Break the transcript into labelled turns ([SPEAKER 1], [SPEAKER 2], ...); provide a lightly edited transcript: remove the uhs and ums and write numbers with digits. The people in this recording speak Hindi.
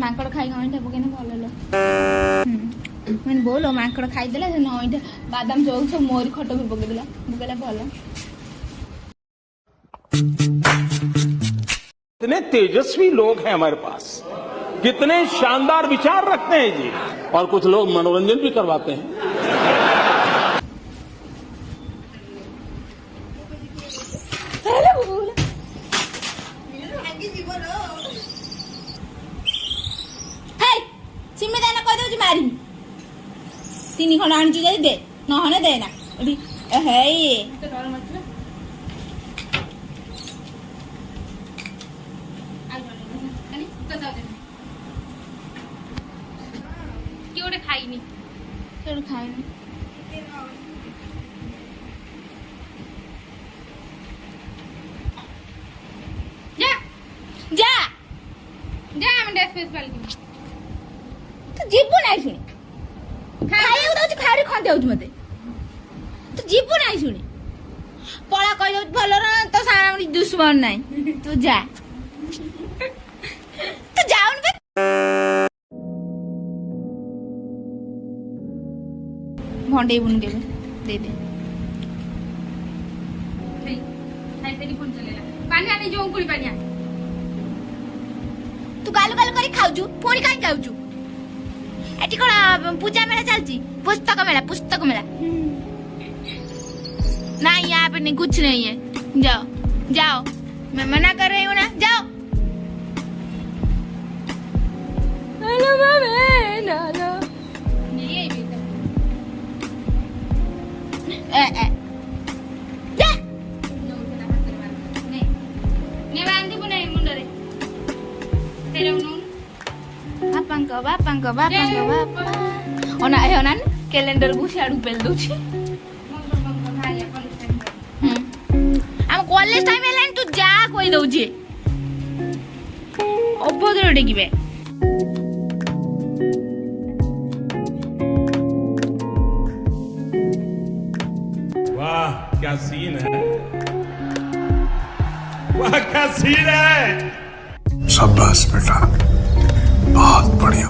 [SPEAKER 1] ମାଙ୍କଡ଼ ଖାଇକି ଅଇଁଠା ପକେଇନେ ଭଲ ଲୋ। ମାନେ ବୋଲ ମାଙ୍କଡ଼ ଖାଇଦେଲା ସେ ଅଇଁଠା ବାଦାମ ଚଉକ ସବୁ ମୋରି ଖଟ ଉପରେ ପକେଇଦେଲା। ମୁଁ କହିଲା ଭଲ।
[SPEAKER 2] कितने तेजस्वी लोग हैं हमारे पास, कितने शानदार विचार रखते हैं जी, और कुछ लोग मनोरंजन भी करवाते हैं।
[SPEAKER 1] मारी 3 खंड आनी दे दे नहने देना है ये खाइनी जा जा जा मैं ड्रेस पे तू जीबू नहीं सुनी खाइए दउछ खाड़ी खंते होछ मते तू जीबू नहीं सुनी पळा कहि दउछ भलो र तो सारा दुश्मन नहीं तू जा तू जाउन बे भंडे बुन दे दे नहीं नहीं तेरी फोन चलेला पानी आनी जो कुड़ी पानी तू गालू गालू करी खाउजु पुणी काई खाउजु एटी कोन पूजा मेला चलती पुस्तक मेला नहीं यहाँ पे नहीं कुछ नहीं है जाओ जाओ मैं मना कर रही हूँ ना जाओ हेलो हेलो बापा ओना ए ओना कैलेंडर को सियाडू पेल दोछि हम कॉलेज टाइम एलाइन तू जा कोई दउछि अभद्र डेकिबे
[SPEAKER 2] वाह क्या सीन है, वाह क्या सीन है।
[SPEAKER 3] शाबाश बेटा, बहुत बढ़िया।